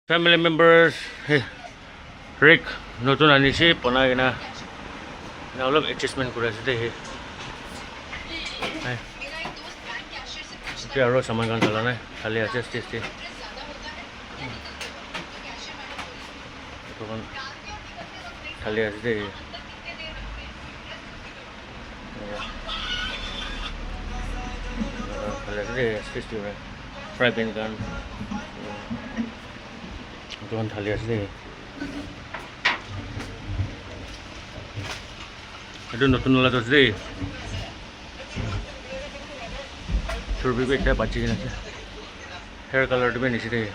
Family members, Rick, notun anishi, ponay na ulog adjustment kura sa dehi. Ito aro saman kan tala na, kali adjust this. Ito kan kali adjust dehi. Kali adjust dehi, adjust dehi. Fry pan kan. Ito kan kali adjust dehi. Ito notun wala to today. Survey ko ekta bachi na siya. Hair color to ba ni siya.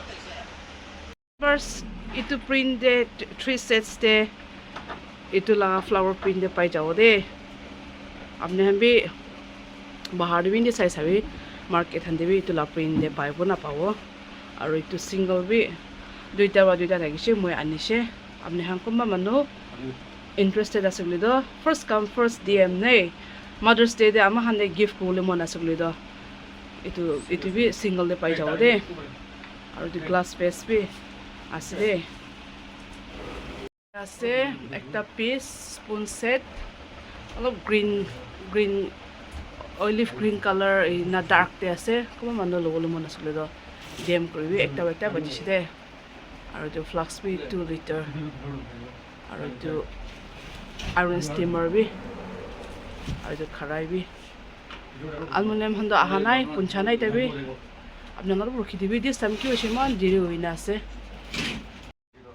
First, itu print de 3 sets de itu la flower print de pai jao de. Apne हम भी बाहर भी नहीं size अभी market हंदे भी itu la print de pai bo na pawo. Aro itu single भी दुईटा लगी से मैं आनी से अपने हम कुम्बा मनो interested asugli do first come first DM nei Mother's Day de ama hande gift ko le mon asugli do itu भी single de pai jao de aru the glass vase भी ase de ase ekta piece spoon set alop green olive green color na dark de ase kuma mano lo mon asugli do DM koribi ekta baji de aru the flux भी 2 liter aru the iron steamer भी और जो खराई भी aluminium हंदो आहानाई पुंछानाई तभी अपने घर रुखी दी भी this time की वैसे मान दिरी हुई ना से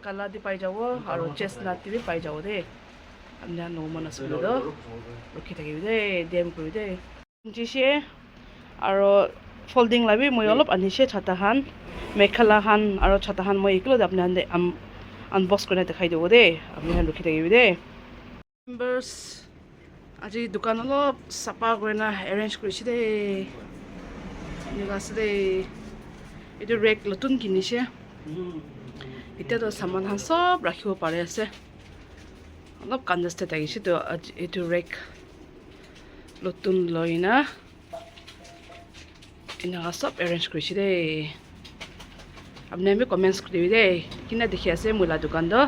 कला दी पाई जाओ और चेस्टनट भी पाई जाओ दे अपने नो मन सुन दो रुखी तकी भी दे डेम को भी दे जिसे और फोल्डिंग ला भी मैं अलग अनिशे छाता हान मेखला हान और छाता हान मैं इकलो अपने हंदे अनबॉक्स करने दिखाई दो दे अपने हन रुखी तकी भी दे members আজি দোকান অলপ সাপা করে না অ্যারেঞ্জ করেছি দে নিগাছে দে এটা রেক নতুন কিনিছে এটা তো সামান হান সব রাখিব পারে আছে অলপ কনজেস্টেড লাগিছে তো এটা রেক নতুন লই না ইনা সব অ্যারেঞ্জ করেছি দে আপনি আমি কমেন্টস করে দিবি দে কিনা দেখি আছে মুলা দোকান দো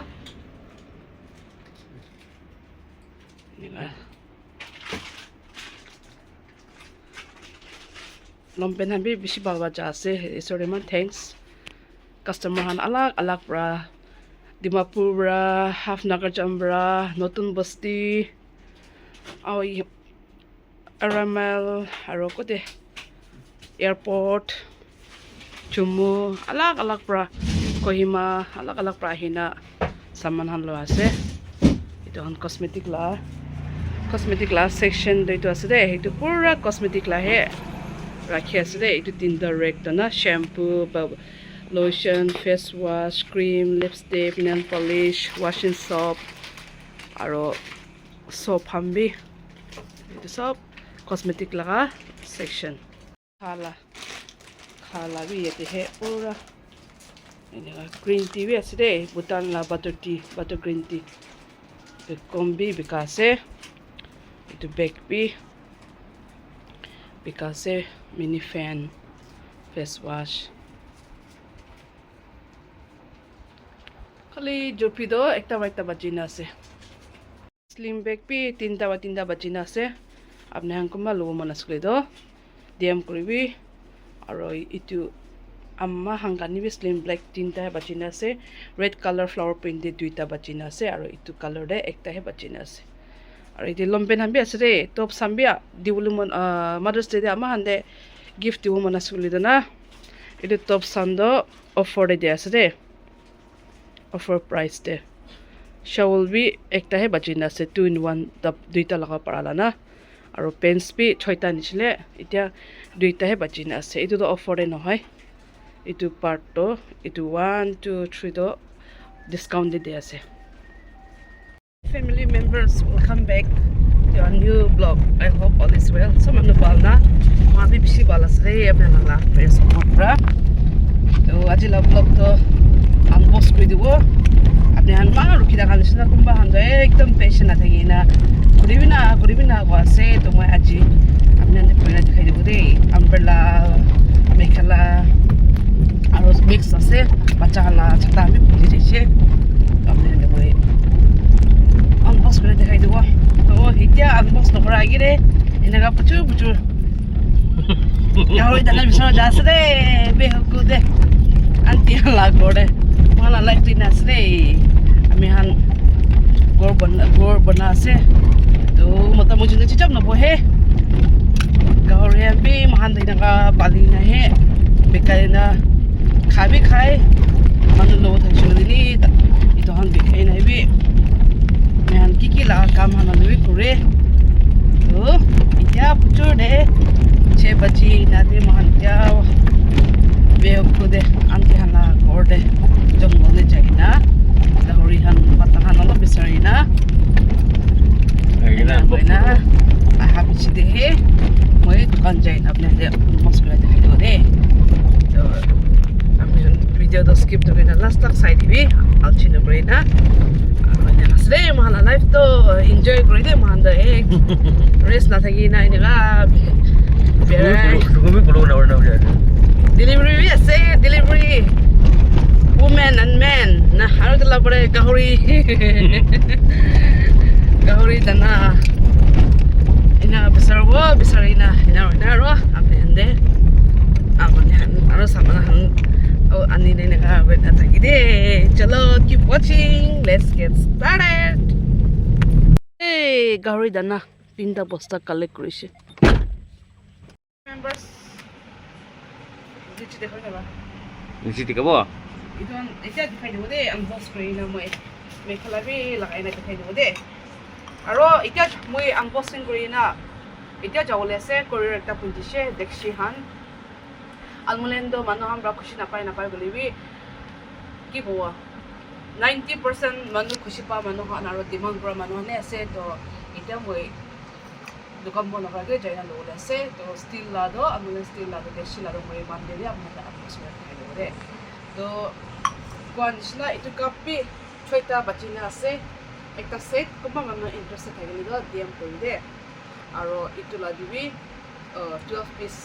lompen han bi bishi balwa ja ase sorry man thanks customer han alak pra Dimapur bra Halfnagar Chambra Notun Basti au Aramel aro kote airport Chumu alak pra Kohima alak pra hina saman han lo ase itu han cosmetic la section de itu ase de itu pura cosmetic la he rakhi ase de itu tinta rack to na shampoo lotion face wash cream lipstick nail polish washing soap aro soap hambi itu soap cosmetic laga section khala bi yete he pura ini green tea bi ase de Bhutan la butter green tea itu kombi bikase itu bag bi bikase mini fan face wash kali jopi do ekta bajina ase slim bag bi tinta bajina ase apne hankuma lobo manasule do DM koribi aro itu amma hangani bi slim black tinta bajina ase red color flower print de duita bajina ase aro itu color de ekta he bajina ase और ये लंपेन हम भी ऐसे रे top संबिया दिवलु मन mother's day आमा हंदे gift दिवु मन असुली दना ये टॉप संदो ऑफर दे ऐसे रे ऑफर प्राइस दे शावल भी एकटा है बचिना से 2 in 1 तब दुईटा लगा पड़ाला ना और पेंस भी छयटा निचले इटा दुईटा है बचिना से इतो तो ऑफर दे নহয় इतो पार्ट तो इतो 1 2 3 तो डिस्काउंट दे আছে Family members, welcome back to a new vlog. I hope all is well. So manu balna, mami bishi bala sre apne nala press opra. To aji la vlog to unbox kori dibo. Apne han ma rukhi da kalisna kumba han jae ekdam patient na thagi na. Kuribina ko ase to moi aji apne ande pura dikhai dibo de umbrella, mekhala আৰু mix আছে বাচ্চা খালা ছাতা আমি খুলি দিছে আপুনি মই আনবক্স কৰি দেখাই দিব তো এতিয়া আনবক্স নকৰা আগেৰে এনেকা প্ৰচুৰ প্ৰচুৰ গাহৰি দানা বিচাৰ যা আছে দেই বেহকু দে আন্টি লাগৰ দে মই লাইক দিন আছে দেই আমি হান গড় বনা আছে তো মোটামুটি চিচাপ নবহে গাহৰি আমি মহান এনেকা পালি নাহে বেকাৰী না খাবি খাই মানুহ লগত থাকিছিল দিলি ইটোহান বিখাই নাহিবি মেহান কি লাগা কাম হান আমি কৰে তো এতিয়া প্ৰচুৰ দে 6 बजी नादे महान्त्या बेहकु दे आंटी हाना घर दे जंगल जाई ना गाहरि हान पता हान ल बिसारि ना ना आहा बिछि दे हे মই दुकान जाई ना अपने दे मस्कुला दे दो दे तो আমি ভিডিও তো স্কিপ তো না লাস্ট তক সাইড দিবি আলচিন করে না মানে আসলে মহালা লাইফ তো এনজয় করে দে মহান্দা এক রেস্ট না থাকি না ইনকা delivery আছে delivery women and men na haru dala pare gahori dana ina bisari na ina ro apne ande apne aro samana han ani ne na beta thaki de chalo keep watching let's get started hey gahori dana tinta bosta collect korise members দিছি দেখো না নিচি দেখাব ইটোন এটা দেখাই দিব দে unbox কৰি না মই মেখেলা বি লগাই না দেখাই দিব দে আৰু এটা মই আনবক্সিং কৰি না এটা যাবলৈ আছে কৰিৰ একটা পুঁজিছে দেখছি হান আলমলেন্ড মানুহ আমরা খুশি নাপায় বলিবি কি হব 90% মানুহ খুশি পা মানুহ আৰু ডিমান্ড কৰা মানুহ আছে তো এটা মই दुकान बंद करके जाइना लोग ऐसे तो स्टील ला दो अब मैंने स्टील ला दो देशी ला दो मुझे मान दे दिया अपने आप उसमें रखने दो तो कौन इसना इतु कपी छोटा बच्ची ने ऐसे एक ता सेट कुम्भा मनो इंटरेस्ट है कि निका डीएम कर दे और इतु ला दिवी 12 piece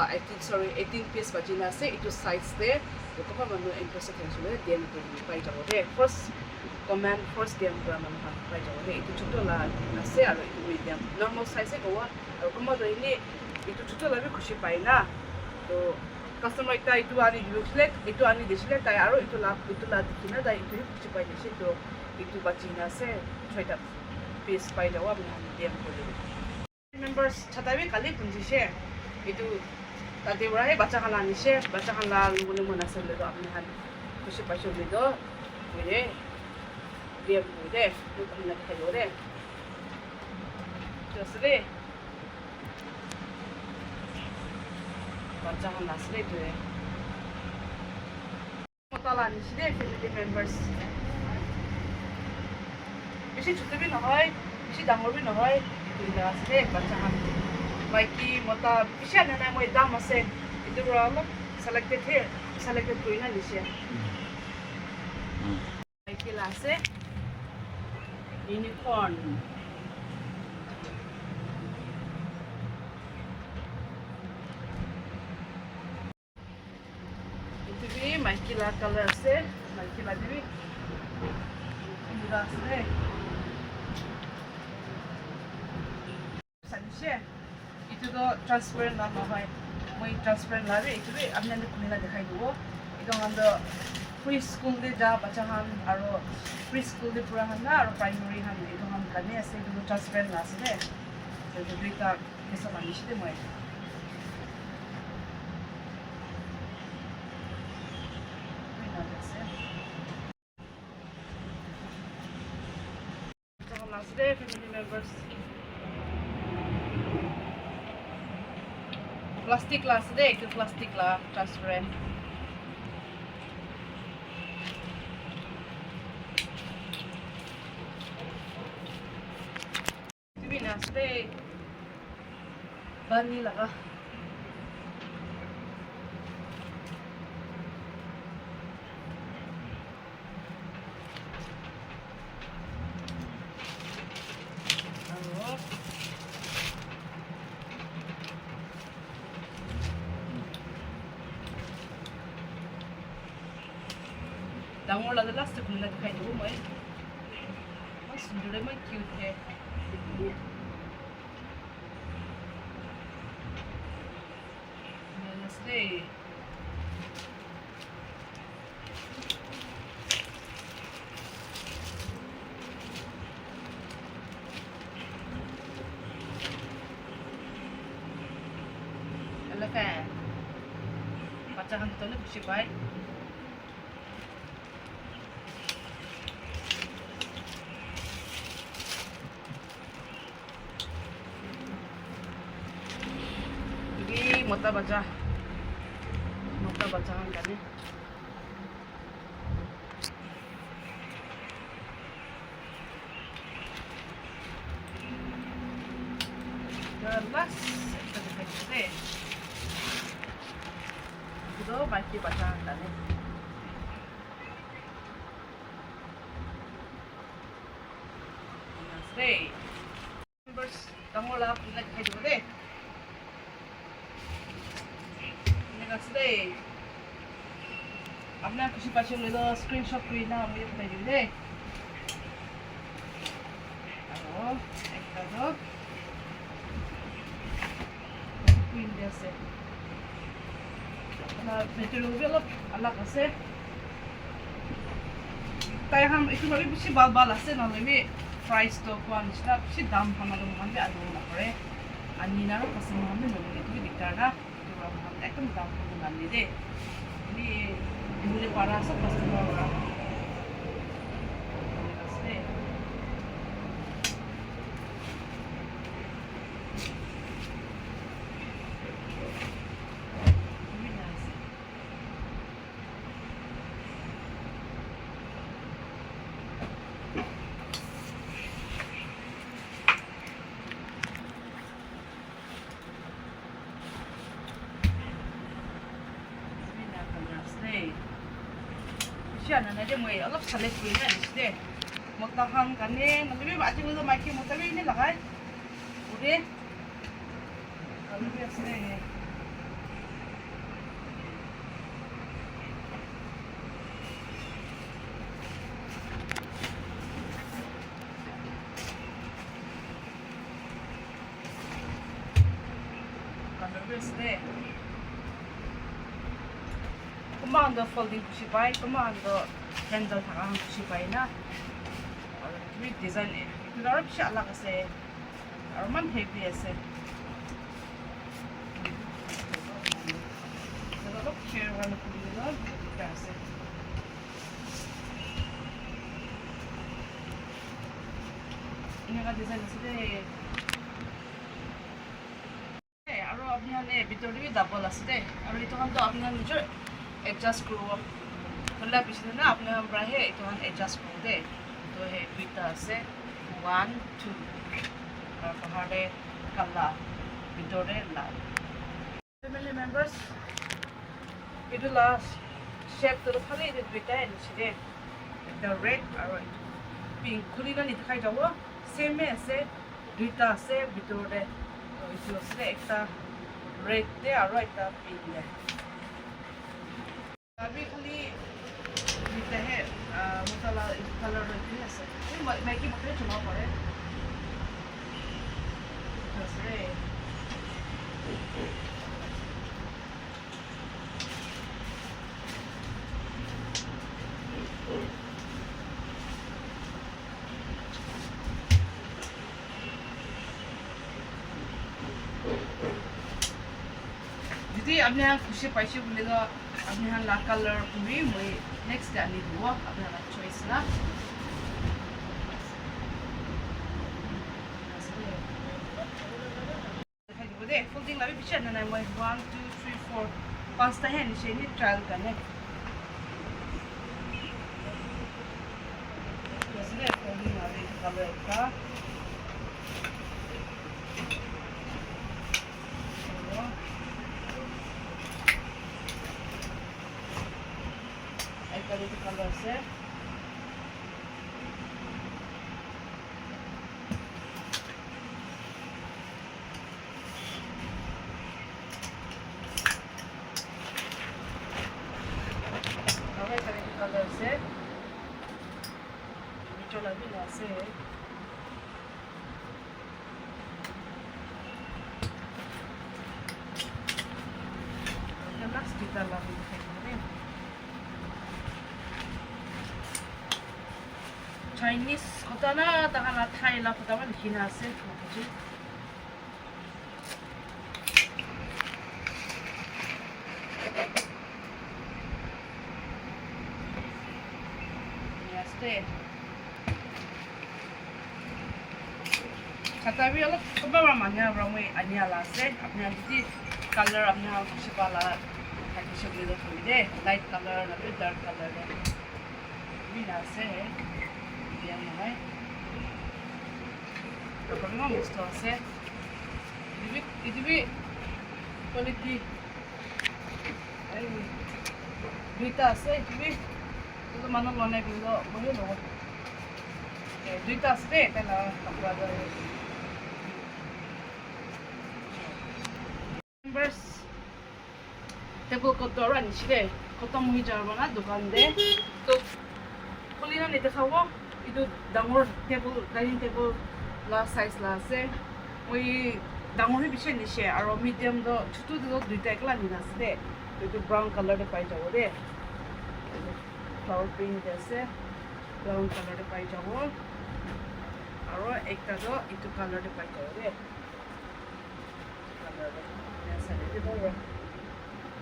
18 piece बच्ची ने ऐसे इतु साइज दे तो कुम्भा मनो इंटरेस्ट है कि निका डीएम कर दे पाई जाओ दे first game para man ha pai jaw de itu chuto la ase aro itu medium normal size ko wa aro kuma do ini itu chuto la bi khushi pai na to customer ekta itu ani useless itu ani disle tai aro itu la dikina dai itu khushi pai dise to itu bachina ase choita piece pai jaw abi han medium ko de members chatabi kali punji she itu tadi ura he bacha khala mune mona sele do apne han khushi pai chole do mere dia bude tu kami nak kayo de jasre baca han nasre tu motala ni side family members beshi choto bi nohoy beshi dangor bi nohoy tu nasre baca han maiki mota beshi ana moi dam ase itu rolo selected koina nisya maiki la ase unicorn itu bi maikila color ase maikila dibi mura ase sanishe itu do transparent na hoy moi transparent la bi itu bi apne khulina dekhai dibo itu hando free school de ja bacha han aro free school de pura han na aro primary han eto han kane ase eto transparent na ase de to duita kesa manish de moi to han ase de family members plastic la ase de eto plastic la transparent Stay. Bani laga. ডাঙৰ লাগে last খুলিলে দেখাই দিব মই সুন্দৰে মই cute হে নমস্তে এলাকা বাচ্চা খান তো খুশি পায় mata baca bacaan kami jelas kita itu pasti bacaan kami stay members kamu lah pilih kayak deh আসলে আপনার খুশি পাশে হলো স্ক্রিনশট করে না আমি দেখাই দিব দে আরো একটা তো কুইন আছে না মেটেরিয়াল আলাদা আছে তাই হাম একটু ভাবে বেশি বাল আছে না লইবে প্রাইস তো কোন সেটা বেশি দাম আমাদের মনে আলো না করে আনি না কাছে মনে নলে তুমি দিকটার না একদম দাম কত নালি দে ini dulu para sa customer orang kasi siya na na mo eh alap salit ko na isde magtahang kani nabi ba ating ulo maki mo tabi ni lakay uri ano ba isde ano ba isde kumando folding kushi pai kumando handle thakang kushi pai na aur with design e lor bishi alag ase aur man heavy ase lor share wala kuli lor ka ase ini ka design ase de aru apni hane bitor bi double ase de aru itu kan to apni nijor adjust kuro wala pisil na apne हमरा है तो हम adjust कर दे तो है beta से 1 2 और पहाड़े कल्ला बिटोरे ला family members itu last shape तो खाली ये बीटा है निचे the red और pink खुली ना दिखाई जाओ same है से बीटा से बिटोरे तो इसे से एक red दे और एक pink है अभी खाली बीता है मसाला कलर रहती है सर मैं की मकड़े चुनाव पड़े जैसे jadi आपने यहाँ खुशी पैसे बोलेगा आपने यहाँ ला कलर पूरी मुझे नेक्स्ट डाली हुआ आपने यहाँ चॉइस ना दे फोल्डिंग लाभी पीछे ना मैं 1 2 3 4 5 ता है नीचे नहीं ट्रायल करने जैसे फोल्डिंग लाभी कलर का itu color set okay, color set chola bi la ase last kita la bi Chinese kota na takana Thai la kota man hina ase ji Katabi alok coba ramanya ramai ani ala se apne jadi color apne sepala kaki sebeli tu deh light color nabi dark color deh bila se dia mahal kalau memang mesti se itu bi quality ay duita se itu bi itu mana lone bilo boleh loh duita se tela kapra members table kotor ani chile kota muhi jarba na dukan de to kulina ni dekhawo itu dangor table dining table la size la ase moi dangor hi bishe ni she aro medium do chutu do duita ekla ni ase de itu brown color de pai jabo de flower print ase brown color de pai jabo aro ekta do itu color de pai jabo de color de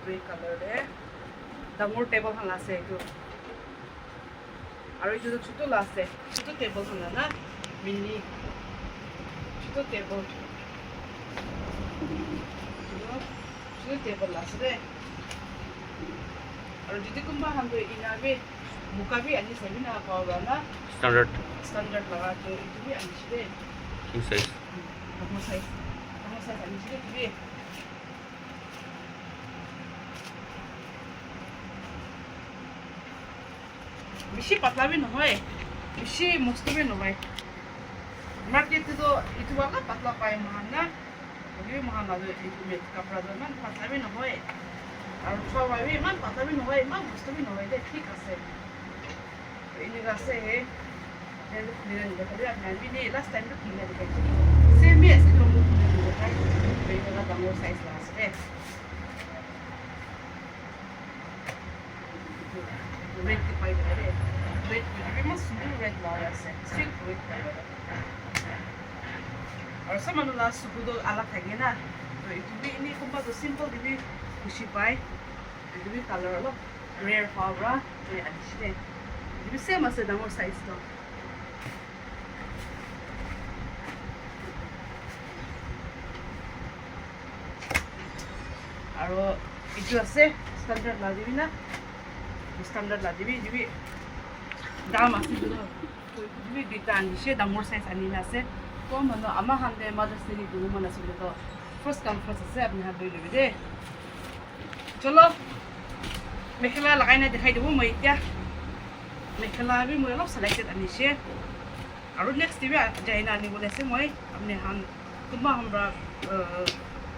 grey color de dangor table han ase etu aro etu chutu la ase chutu table han na mini chutu table chutu table la ase aro jodi kumba han do ina be muka bi ani sabina ka na standard la to etu bi ani chide king size ani chide bi বেশি পাতলা भी নহয় বেশি মস্ত भी নহয় market তো ইটো বালা পাতলা পায় মহান না ওই মহান না ইটো মেট কাপড়া তো মান পাতলা भी নহয় আর সবাই মান পাতলা भी নহয় মান মস্ত भी নহয় দে ঠিক আছে ইনি আছে হে এর নিরে নিরে করে আপনার বি নে লাস্ট টাইম তো কিনে দিতে সেম বি আছে তো দেখাই বেটা দামর সাইজ আছে red ke pai de red we must do red la ase straight red color aur samanu la subudo ala thage na to itu bi ini kumba to simple dibi kushi pai itu bi color lo rare fabra to adishte dibi same ase damor size to aro itu ase standard la dibi na standard la dibi dam ase dibi dita ani she damor size ani na ase to mano ama hande mother's day du mana ase to first come first ase apni ha boi de chalo mekhla lagaina dikhai debu moi kya mekhla bi moi lop selected ani she aro next dibi jaina ani bole ase moi apni han kuma hamra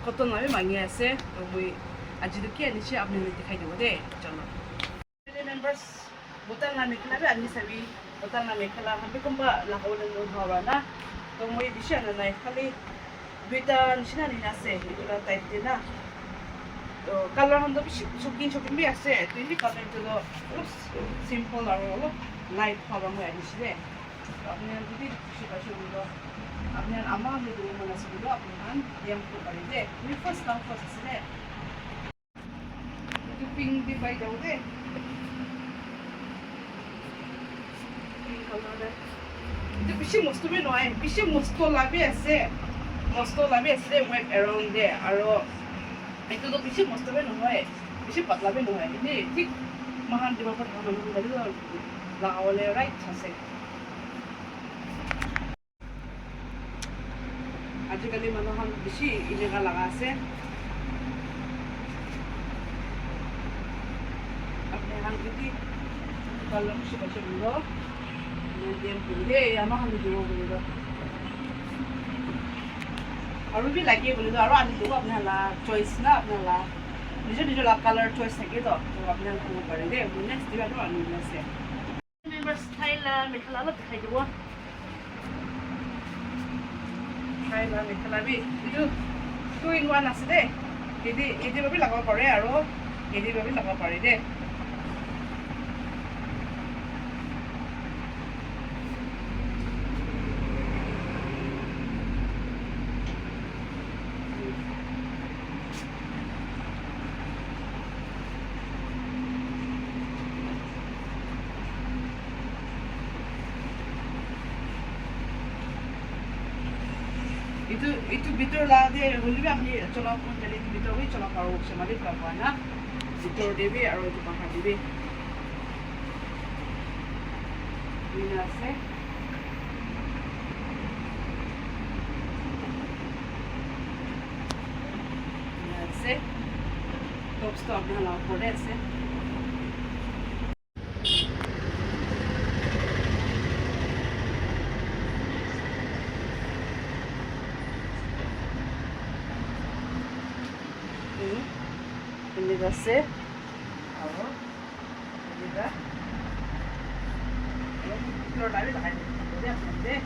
cotton na bi mangi ase to moi aji de ki ani she apni dikhai debu de chalo members butal na mekhla be ani sabi butal na mekhla habi kumba laholan lo hawa na to moi disha na nai khali duita nishina ni ase itula type de na to color hando bishi shokin bi ase to ini color to simple aro light hawa moi ani shide apni didi shiba shudo apni amma me do mana shudo apni han yam ko pare de ni first come first ase to pink di bai daw de itu bishi mosto be noy bishi mosto labi ase web around there aro itu to bishi mosto be noy bishi patla be noy ini tik mahan diba pat haman dari la awale right ase ajikali manohan bishi ilega laga ase apne han kiti kalau bishi bache bulo Medium pule ama hanu dibo bole do aru bi lagi bole do aru ani dibo apna la choice na apna la nijo la color choice thake to apna ko pare de next diba to ani ase members Thai খাইলা মেখেলা অলপ দেখাই দিব খাইলা মেখেলা B এইটো 2-in-1 আছে দেই এদি ভাবি লগাব পাৰে আৰু এদি ভাবি লগাব পাৰি দেই itu bitor la de hulbi apni cholak kon jeli bitor wi cholak paru semali prapwa na bitor debi aro itu bahar debi ina se ina se top stop na la pore se ini আছে আৰু এটা floor live লাগাই দিই আপনাদের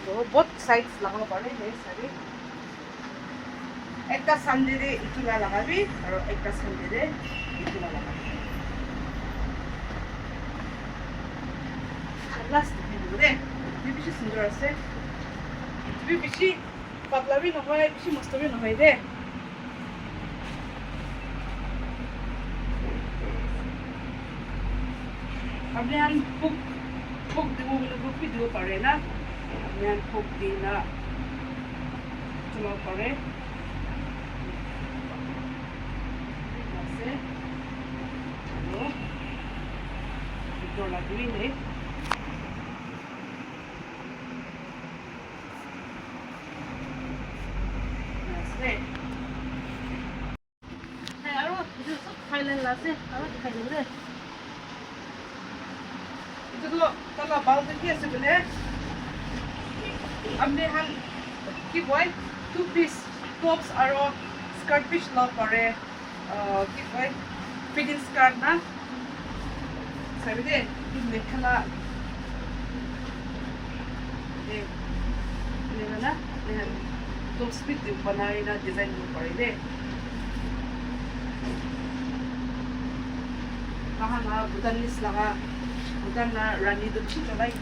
তো both sides লাগাব পারে এই সারি একটা সানডে রে ইটুলা লাগাবি আর একটা সানডে রে ইটুলা লাগাবি লাস্ট ভিডিওতে বেশি সুন্দর আছে বেশি পাতলা বি নহয় বেশি মস্ত বি নহয় দে আপনি আন ফুক দিব বলে ফুক দিব পারে না আপনি আন ফুক দি না চলাব পারে আছে ভিতর লাগবি নেই আৰু ಇದು ಸব খাইলেন আছে আৰু খাই দিব দে itu kalau bau দেখি আছে বলে আপনি হান কি কয় 2 piece tops আৰু স্কার্ট পিস লব পারে কি কয় ফিটিং স্কার্ট না সাবি দে মেখেলা দে না না tops পিস বানাই না ডিজাইন করে দে kahanga butanis laka butan na rani do chito like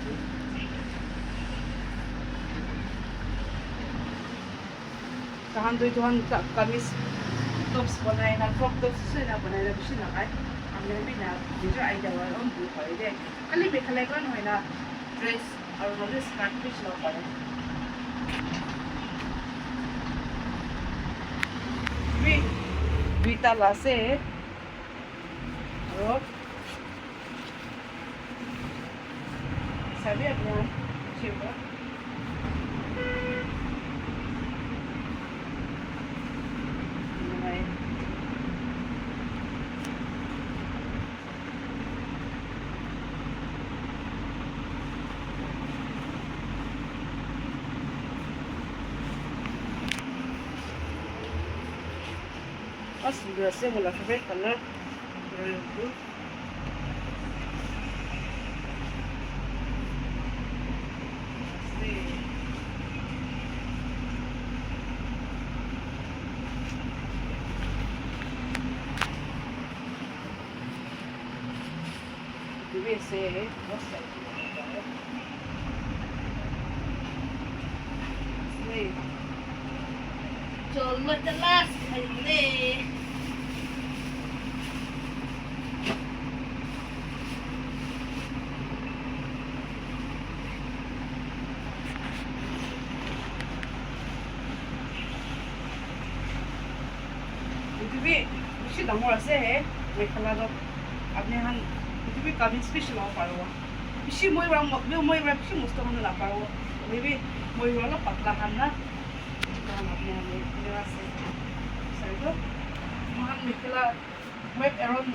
kahan do ituhan kamis tops banay na crop tops se na banay na bishi na kay amne bina dito ay dawa on bu pare de kali be khalay kan hoy na dress or no skirt piece lo pare Vita lase और सभी अपना शिवा और सुंदर से मुला favourite colour deve ser você. Cholo the last Hindi. भी बेसी डाঙर আছে মেখেলাটো আপনি এখন পৃথিৱী কামিজ পিচ ল'ব পাৰিব বেছি মই বেছি মস্ত মানুহ নাপাব মেবি মই অলপ পাতলা খাম না আপনি আছে চাইটো মহান মেখেলা ৱেব এৰন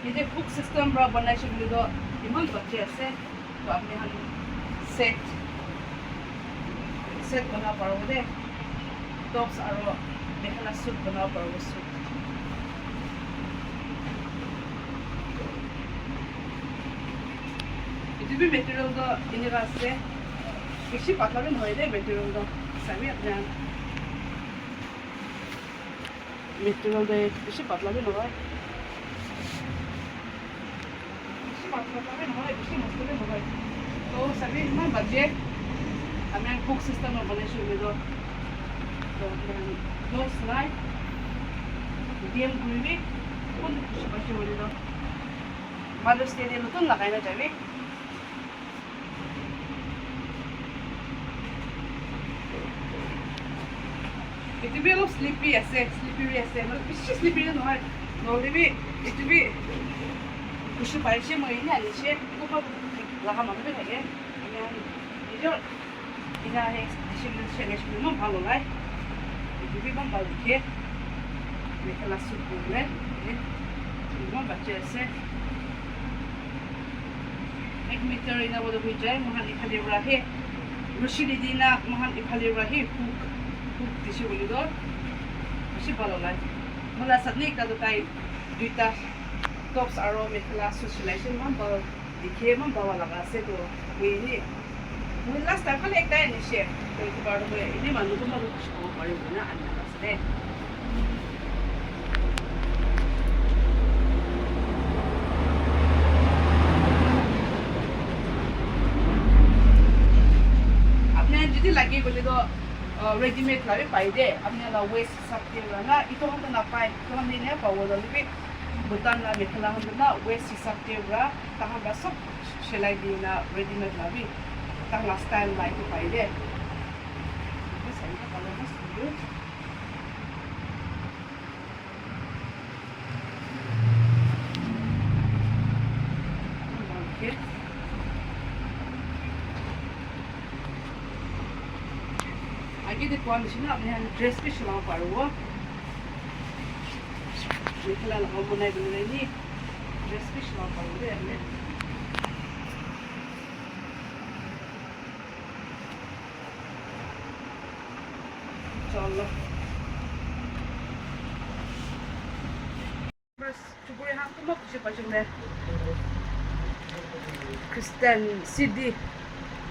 এই যে হুক চিষ্টেম পৰা বনাইছে বুলি তো ইমান বাজি আছে তো আপনি এখন সেট বনাব পাৰিব দে টপছ আৰু মেখেলা স্যুট বনাব পাৰিব স্যুট Itu भी material dah ini rasa. Kisi patla भी नहीं deh material dah. Sami अपने material dah kisi patla भी नहीं. Kisi patla भी नहीं, kisi मस्त भी नहीं. तो सभी ना बच्चे हमें कुक सिस्टम में बने शुरू दो. तो दो स्लाइड DM गुरुवी उन kisi बच्चे बोले दो. Mother's Day dia betul lah kayaknya jadi. Itu भी लोग sleepy ऐसे. मतलब किसी sleepy नहीं. नौले भी itu भी कुछ पारिशे महीने आने से तो पर लगा मालूम है क्या? ये जो इधर है डिसीजन शेयर में हम भालो लाए. itu भी हम भालो के मैं क्लास सुपर में ये हम बच्चे ऐसे एक metre ina bodo hujai mahan ikhali rahe rushidi dina mahan ikhali rahe hook dishi boli do bishi balo lai mula satni ta do tai duita tops aro mekhla socialization man bal dikhe man bawa laga ase to ini mula last time khali ekta ni share to itu baro hoye ini manu ko maru ko pari na anna ase jadi lagi boleh do ready made lah pai deh. Apne la waist sakti rana itu kan na pai. Itu kan ni apa walau lebih bukan lah mekhala kan na waist sakti rana. Tahan basok selai di na ready made lah bi. Tahan last time lah itu pai deh. Ini saya kalau mas dulu. Okay. आगे देखो हम इसी ना अपने यहाँ dress भी सिलाओ पारो वो निकला लगा बुनाई बुनाई नहीं ड्रेस भी सिलाओ पारो दे अपने चलो बस चुपड़े हाँ तो मत कुछ पचम ले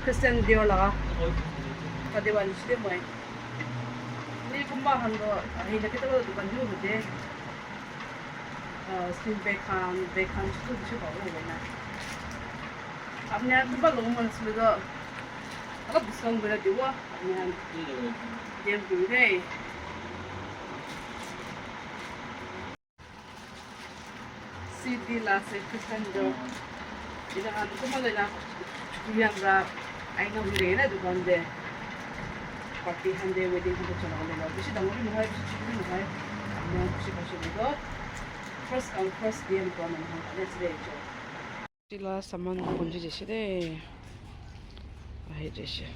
क्रिस्टियन दियो लगा pada wali sih deh, ini kumbahan do, akhirnya kita kalau bukan dulu deh, skin bekan itu bisa bawa mana. Apnya tu baru mana sih do, apa diskon berapa juga, apnya dia beli deh. CD lah, Kristen do, ini kan tu malah nak yang berapa, aina beli na dukan deh. Party hande wedding hande chalo le bishi dangori mohai bishi chikri mohai amna bishi bishi bido first come first DM ko man ha let's day cho tila saman konji jeshi de ahe jeshi